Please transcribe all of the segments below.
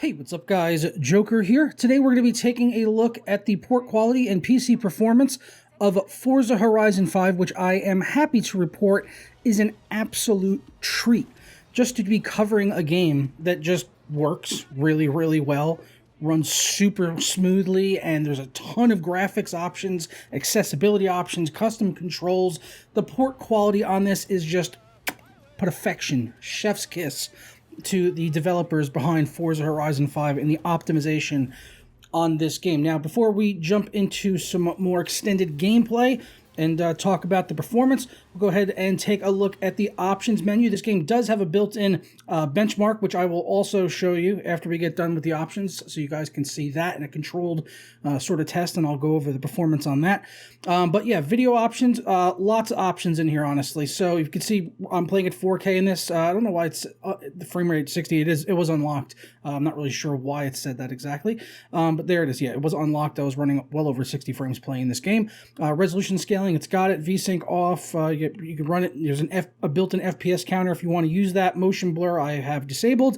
Hey, what's up guys? Joker here. Today we're going to be taking a look at the port quality and PC performance of Forza Horizon 5, which I am happy to report is an absolute treat. Just to be covering a game that just works really, really well, runs super smoothly, and there's a ton of graphics options, accessibility options, custom controls. The port quality on this is just perfection, chef's kiss to the developers behind Forza Horizon 5 and the optimization on this game. Now, before we jump into some more extended gameplay and talk about the performance, we'll go ahead and take a look at the options menu. This game does have a built-in benchmark, which I will also show you after we get done with the options, so you guys can see that in a controlled sort of test, and I'll go over the performance on that. But yeah, video options, lots of options in here, honestly. So you can see I'm playing at 4K in this. I don't know why it's the frame rate 60. It was unlocked. I'm not really sure why it said that exactly, but there it is. Yeah, it was unlocked. I was running well over 60 frames playing this game. Resolution scaling, it's got it. VSync off. You can run it. There's a built-in FPS counter if you want to use that. Motion blur I have disabled.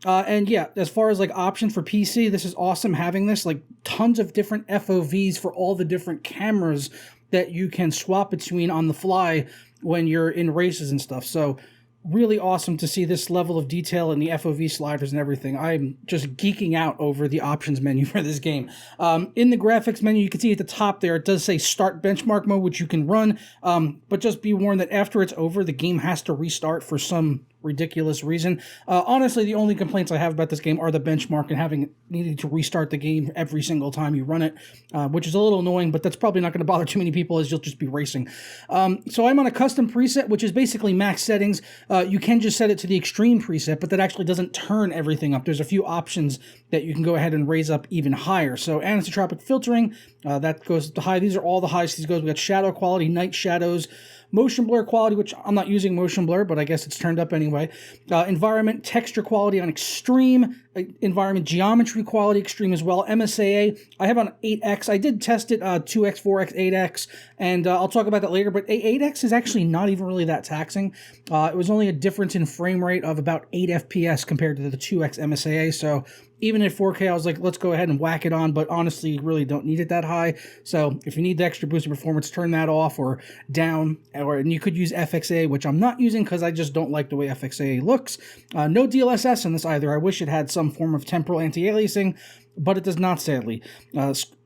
And yeah, as far as like options for PC, this is awesome having this. Like tons of different FOVs for all the different cameras that you can swap between on the fly when you're in races and stuff. So really awesome to see this level of detail in the FOV sliders and everything. I'm just geeking out over the options menu for this game. In the graphics menu, you can see at the top there, it does say start benchmark mode, which you can run, but just be warned that after it's over, the game has to restart for some ridiculous reason. Honestly, the only complaints I have about this game are the benchmark and needing to restart the game every single time you run it, which is a little annoying, but that's probably not going to bother too many people as you'll just be racing. So I'm on a custom preset, which is basically max settings. You can just set it to the extreme preset, but that actually doesn't turn everything up. There's a few options that you can go ahead and raise up even higher. So anisotropic filtering, that goes to high. These are all the highest these goes. We got shadow quality, night shadows, motion blur quality, which I'm not using motion blur, but I guess it's turned up anyway. Environment texture quality on extreme. Environment geometry quality extreme as well. MSAA I have on 8x. I did test it 2x, 4x, 8x, and I'll talk about that later, but 8x is actually not even really that taxing. It was only a difference in frame rate of about 8 FPS compared to the 2x MSAA, so even at 4K, I was like, let's go ahead and whack it on, but honestly, you really don't need it that high. So if you need the extra boost of performance, turn that off or down, and you could use FXA, which I'm not using because I just don't like the way FXA looks. No DLSS in this either. I wish it had some form of temporal anti-aliasing, but it does not, sadly.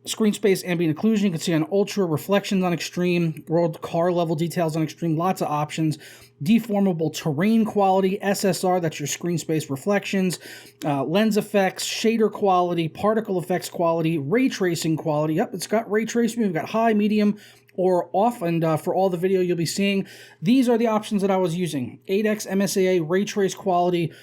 Screen space ambient occlusion, you can see on ultra, reflections on extreme, world car level details on extreme, lots of options. Deformable terrain quality, SSR, that's your screen space reflections, lens effects, shader quality, particle effects quality, ray tracing quality. Yep, it's got ray tracing. We've got high, medium, or off, and for all the video you'll be seeing, these are the options that I was using. 8x MSAA, ray trace quality,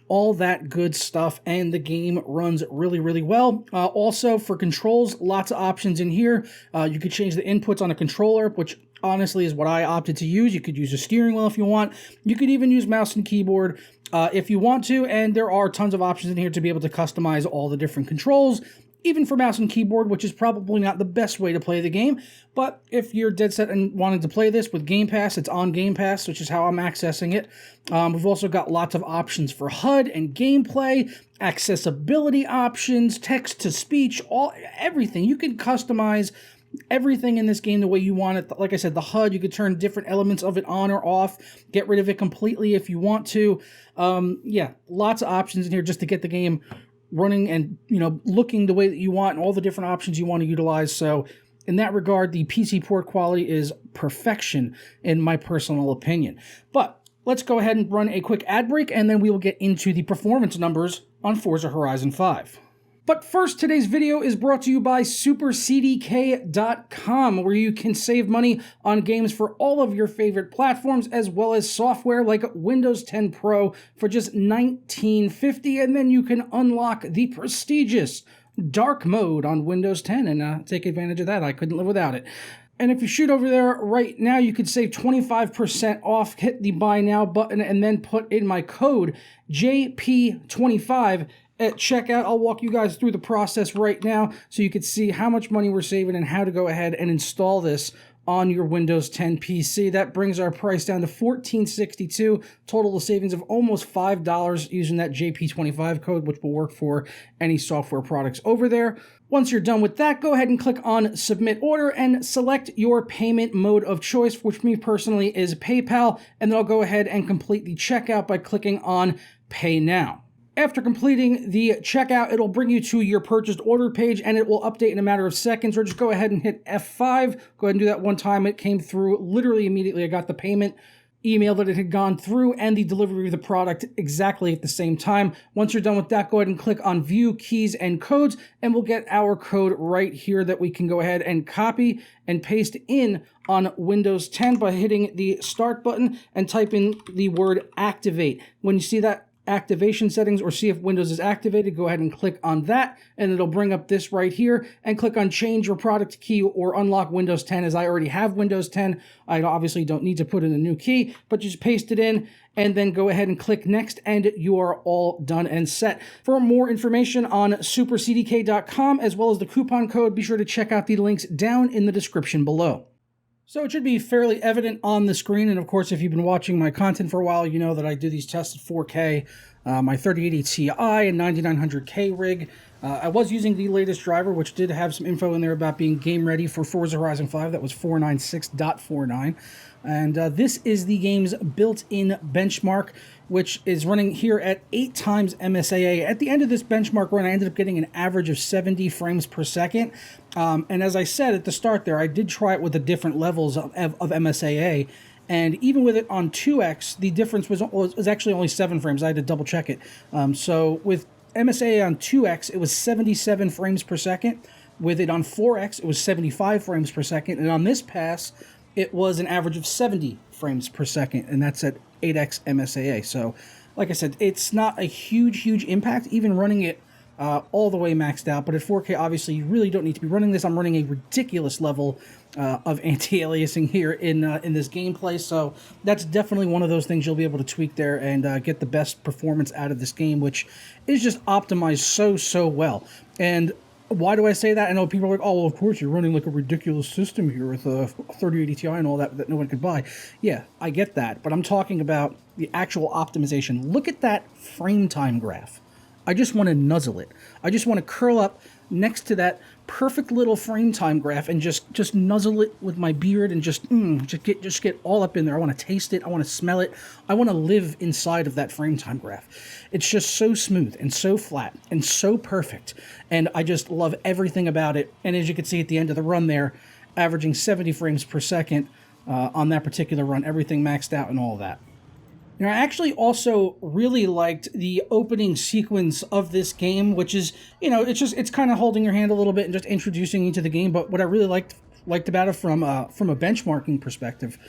all that good stuff, and the game runs really, really well. Also, for controls, lots of options in here. You could change the inputs on a controller, which honestly is what I opted to use. You could use a steering wheel if you want. You could even use mouse and keyboard if you want to, and there are tons of options in here to be able to customize all the different controls, even for mouse and keyboard, which is probably not the best way to play the game. But if you're dead set and wanting to play this with Game Pass, it's on Game Pass, which is how I'm accessing it. We've also got lots of options for HUD and gameplay, accessibility options, text-to-speech, everything. You can customize everything in this game the way you want it. Like I said, the HUD, you could turn different elements of it on or off, get rid of it completely if you want to. Yeah, lots of options in here just to get the game running and, looking the way that you want and all the different options you want to utilize. So in that regard, the PC port quality is perfection in my personal opinion. But let's go ahead and run a quick ad break, and then we will get into the performance numbers on Forza Horizon 5. But first, today's video is brought to you by SuperCDK.com, where you can save money on games for all of your favorite platforms, as well as software like Windows 10 Pro for just $19.50, and then you can unlock the prestigious Dark Mode on Windows 10 and take advantage of that. I couldn't live without it. And if you shoot over there right now, you could save 25% off. Hit the Buy Now button and then put in my code JP25 at checkout. I'll walk you guys through the process right now so you can see how much money we're saving and how to go ahead and install this on your Windows 10 PC. That brings our price down to $14.62, total savings of almost $5 using that JP25 code, which will work for any software products over there. Once you're done with that, go ahead and click on Submit Order and select your payment mode of choice, which for me personally is PayPal, and then I'll go ahead and complete the checkout by clicking on Pay Now. After completing the checkout, it'll bring you to your purchased order page, and it will update in a matter of seconds, or just go ahead and hit F5. Go ahead and do that one time. It came through literally immediately. I got the payment email that it had gone through and the delivery of the product exactly at the same time. Once you're done with that, go ahead and click on View Keys and Codes, and we'll get our code right here that we can go ahead and copy and paste in on Windows 10 by hitting the Start button and type in the word Activate. When you see that activation settings or see if Windows is activated, go ahead and click on that, and it'll bring up this right here, and click on change your product key or unlock Windows 10. As I already have Windows 10, I obviously don't need to put in a new key, but just paste it in and then go ahead and click next, and you are all done and set. For more information on supercdk.com as well as the coupon code, be sure to check out the links down in the description below. So it should be fairly evident on the screen, and of course, if you've been watching my content for a while, you know that I do these tests at 4K, my 3080 Ti and 9900K rig. I was using the latest driver, which did have some info in there about being game ready for Forza Horizon 5. That was 496.49. And this is the game's built-in benchmark, which is running here at 8 times MSAA. At the end of this benchmark run, I ended up getting an average of 70 frames per second. And as I said at the start there, I did try it with the different levels of MSAA. And even with it on 2x, the difference was actually only 7 frames. I had to double check it. So with MSAA on 2x, it was 77 frames per second. With it on 4x, it was 75 frames per second. And on this pass, it was an average of 70 frames per second, and that's at 8x MSAA. So, like I said, it's not a huge impact, even running it all the way maxed out. But at 4K, obviously, you really don't need to be running this. I'm running a ridiculous level of anti-aliasing here in this gameplay. So that's definitely one of those things you'll be able to tweak there and get the best performance out of this game, which is just optimized so well. And why do I say that? I know people are like, oh, well, of course, you're running like a ridiculous system here with a 3080 Ti and all that no one could buy. Yeah, I get that, but I'm talking about the actual optimization. Look at that frame time graph. I just want to nuzzle it. I just want to curl up next to that perfect little frame time graph and just nuzzle it with my beard and just get all up in there. I want to taste it. I want to smell it. I want to live inside of that frame time graph. It's just so smooth and so flat and so perfect, and I just love everything about it. And as you can see at the end of the run there, averaging 70 frames per second on that particular run, everything maxed out and all of that. Now, I actually also really liked the opening sequence of this game, which is, it's kind of holding your hand a little bit and just introducing you to the game. But what I really liked about it from a benchmarking perspective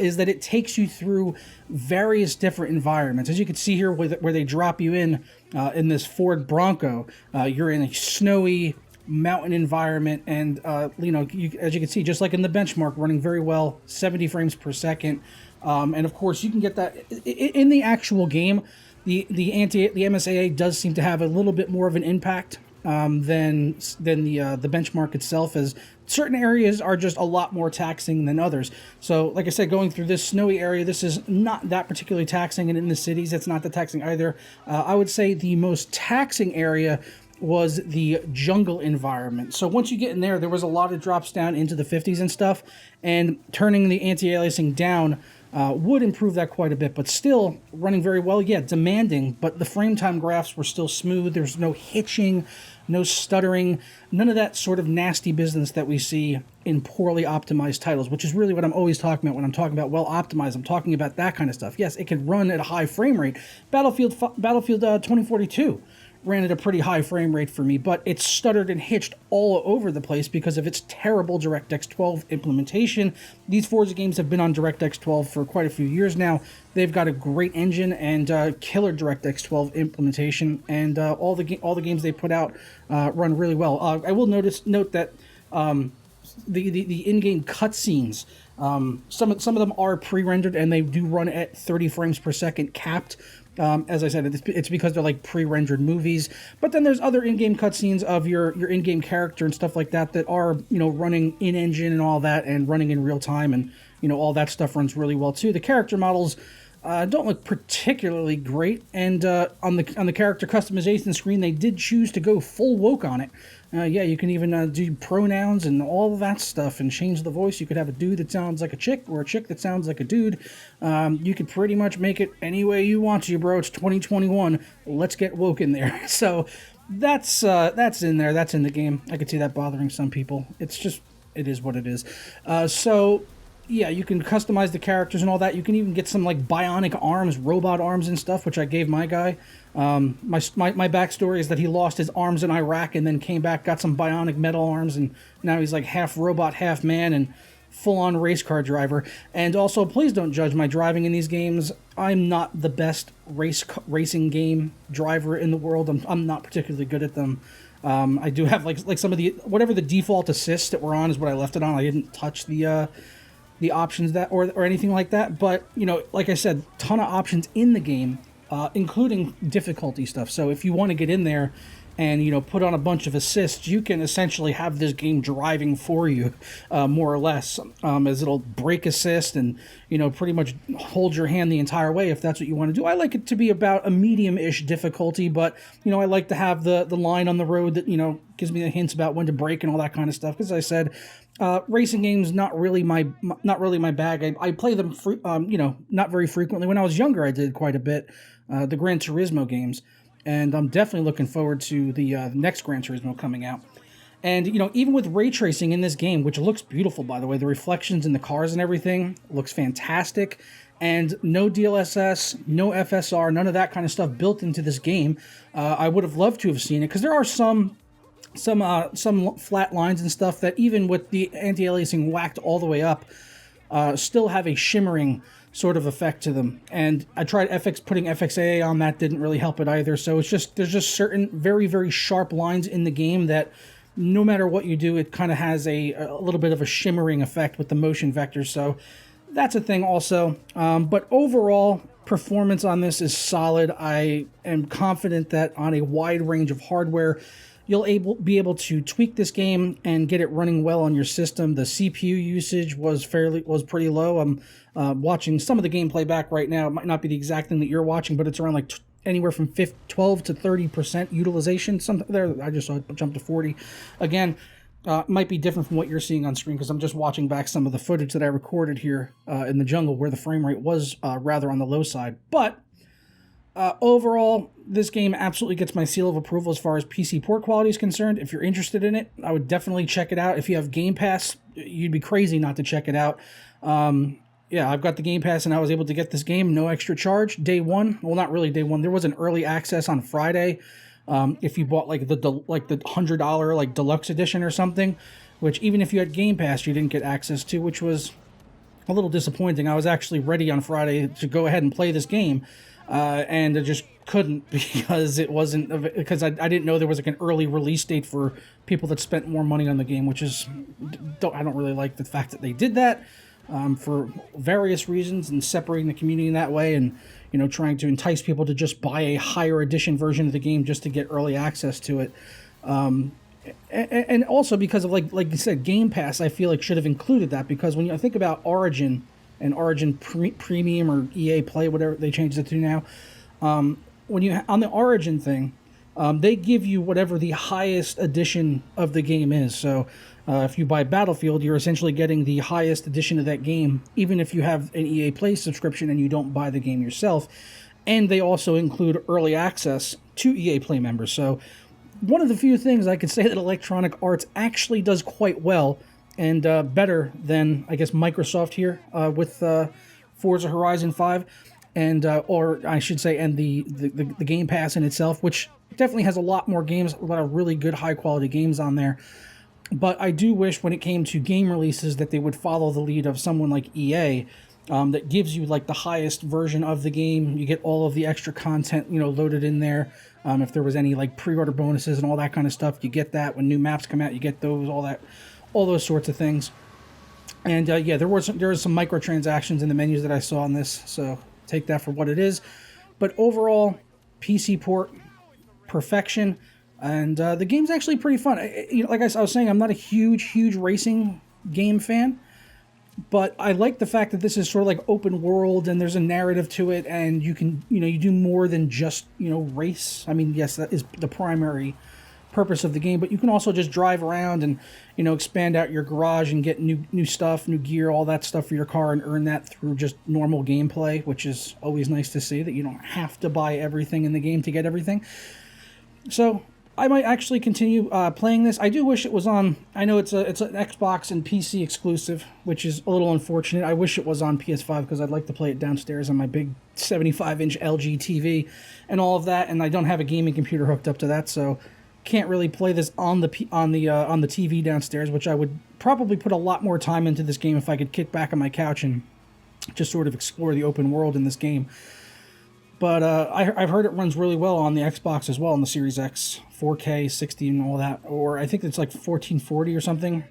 is that it takes you through various different environments. As you can see here, where they drop you in this Ford Bronco, you're in a snowy mountain environment, and as you can see, just like in the benchmark, running very well, 70 frames per second. And of course, you can get that in the actual game. The MSAA does seem to have a little bit more of an impact than the benchmark itself, as certain areas are just a lot more taxing than others. So, like I said, going through this snowy area, this is not that particularly taxing, and in the cities, it's not that taxing either. I would say the most taxing area was the jungle environment. So once you get in there was a lot of drops down into the 50s and stuff, and turning the anti-aliasing down would improve that quite a bit, but still running very well. Yeah, demanding, but the frame time graphs were still smooth. There's no hitching, no stuttering, none of that sort of nasty business that we see in poorly optimized titles, which is really what I'm always talking about when I'm talking about well optimized. I'm talking about that kind of stuff. Yes, it can run at a high frame rate. Battlefield 2042 ran at a pretty high frame rate for me, but it stuttered and hitched all over the place because of its terrible DirectX 12 implementation. These Forza games have been on DirectX 12 for quite a few years now. They've got a great engine and killer DirectX 12 implementation, and all the games they put out run really well. I will note that the in-game cutscenes, some of them are pre-rendered, and they do run at 30 frames per second capped. As I said, it's because they're like pre-rendered movies. But then there's other in-game cutscenes of your in-game character and stuff like that that are, you know, running in-engine and all that, and running in real time, and, you know, all that stuff runs really well too. The character models don't look particularly great, and on the character customization screen, they did choose to go full woke on it. Yeah, you can even do pronouns and all of that stuff, and change the voice. You could have a dude that sounds like a chick, or a chick that sounds like a dude. You could pretty much make it any way you want to, bro. It's 2021. Let's get woke in there. So that's in there. That's in the game. I could see that bothering some people. It's just, it is what it is. So yeah, you can customize the characters and all that. You can even get some like bionic arms, robot arms and stuff, which I gave my guy. My backstory is that he lost his arms in Iraq and then came back, got some bionic metal arms, and now he's like half robot, half man, and full-on race car driver. And also, please don't judge my driving in these games. I'm not the best racing game driver in the world. I'm not particularly good at them. I do have like some of the, whatever the default assists that were on is what I left it on. I didn't touch the options that or anything like that. But, you know, like I said, ton of options in the game, including difficulty stuff. So if you want to get in there and, you know, put on a bunch of assists, you can essentially have this game driving for you, more or less, as it'll brake assist and, you know, pretty much hold your hand the entire way if that's what you want to do. I like it to be about a medium-ish difficulty, but, you know, I like to have the line on the road that, you know, gives me the hints about when to brake and all that kind of stuff. Because I said, racing games not really my bag. I play them, you know, not very frequently. When I was younger, I did quite a bit. The Gran Turismo games. And I'm definitely looking forward to the next Gran Turismo coming out. And, you know, even with ray tracing in this game, which looks beautiful, by the way, the reflections in the cars and everything looks fantastic. And no DLSS, no FSR, none of that kind of stuff built into this game. I would have loved to have seen it, because there are some flat lines and stuff that, even with the anti-aliasing whacked all the way up, still have a shimmering sort of effect to them. And I tried putting FXAA on, that didn't really help it either. So it's just, there's just certain very, very sharp lines in the game that no matter what you do, it kind of has a little bit of a shimmering effect with the motion vectors. So that's a thing also. But overall, performance on this is solid. I am confident that on a wide range of hardware, you'll be able to tweak this game and get it running well on your system. The CPU usage was pretty low. I'm watching some of the gameplay back right now. It might not be the exact thing that you're watching, but it's around like anywhere from 12 to 30% utilization. There, I just saw it jump to 40. Again, might be different from what you're seeing on screen, because I'm just watching back some of the footage that I recorded here in the jungle, where the frame rate was rather on the low side. But overall, this game absolutely gets my seal of approval as far as PC port quality is concerned. If you're interested in it, I would definitely check it out. If you have Game Pass, you'd be crazy not to check it out. Yeah, I've got the Game Pass, and I was able to get this game, no extra charge, day one. Well, not really day one. There was an early access on Friday. If you bought like the $100 like deluxe edition or something, which even if you had Game Pass, you didn't get access to, which was a little disappointing. I was actually ready on Friday to go ahead and play this game, and I just couldn't, because I didn't know there was like an early release date for people that spent more money on the game, which is, I don't really like the fact that they did that. For various reasons, and separating the community in that way, and, you know, trying to entice people to just buy a higher edition version of the game just to get early access to it. And also because of, like you said, Game Pass, I feel like should have included that, because when you think about Origin and Origin Premium or EA Play, whatever they changed it to now, when you on the Origin thing, they give you whatever the highest edition of the game is. So if you buy Battlefield, you're essentially getting the highest edition of that game, even if you have an EA Play subscription and you don't buy the game yourself. And they also include early access to EA Play members. So one of the few things I could say that Electronic Arts actually does quite well, and better than, I guess, Microsoft here with Forza Horizon 5, and or I should say, and the Game Pass in itself, which definitely has a lot more games, a lot of really good high-quality games on there. But I do wish, when it came to game releases, that they would follow the lead of someone like EA, that gives you like the highest version of the game. You get all of the extra content, you know, loaded in there. If there was any like pre-order bonuses and all that kind of stuff, you get that. When new maps come out, you get those, all those sorts of things. And yeah, there were some microtransactions in the menus that I saw in this, so take that for what it is. But overall, PC port, perfection. And the game's actually pretty fun. Like I was saying, I'm not a huge racing game fan, but I like the fact that this is sort of like open world and there's a narrative to it, and you can, you do more than just, race. I mean, yes, that is the primary purpose of the game, but you can also just drive around and, expand out your garage and get new stuff, new gear, all that stuff for your car, and earn that through just normal gameplay, which is always nice to see that you don't have to buy everything in the game to get everything. So I might actually continue playing this. I do wish it was on. I know it's an Xbox and PC exclusive, which is a little unfortunate. I wish it was on PS5 because I'd like to play it downstairs on my big 75-inch LG TV and all of that. And I don't have a gaming computer hooked up to that, so can't really play this on the TV downstairs. Which I would probably put a lot more time into this game if I could kick back on my couch and just sort of explore the open world in this game. But I've heard it runs really well on the Xbox as well, on the Series X, 4K, 60 and all that. Or I think it's like 1440 or something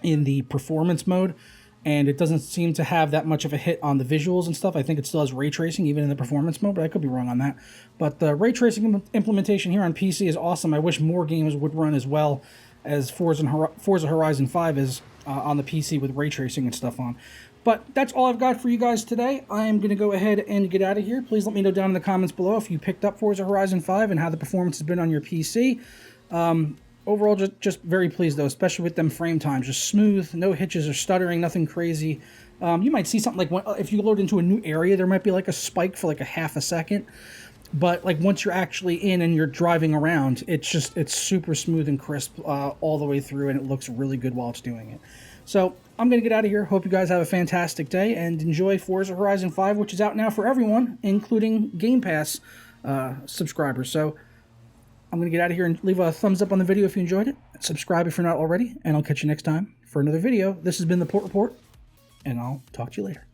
in the performance mode. And it doesn't seem to have that much of a hit on the visuals and stuff. I think it still has ray tracing even in the performance mode, but I could be wrong on that. But the ray tracing implementation here on PC is awesome. I wish more games would run as well as Forza Horizon 5 is on the PC with ray tracing and stuff on. But that's all I've got for you guys today. I'm going to go ahead and get out of here. Please let me know down in the comments below if you picked up Forza Horizon 5 and how the performance has been on your PC. Overall, just very pleased, though, especially with them frame times. Just smooth, no hitches or stuttering, nothing crazy. You might see something like if you load into a new area, there might be like a spike for like a half a second. But like once you're actually in and you're driving around, it's super smooth and crisp all the way through, and it looks really good while it's doing it. So I'm going to get out of here. Hope you guys have a fantastic day and enjoy Forza Horizon 5, which is out now for everyone, including Game Pass subscribers. So I'm going to get out of here and leave a thumbs up on the video if you enjoyed it. Subscribe if you're not already, and I'll catch you next time for another video. This has been the Port Report, and I'll talk to you later.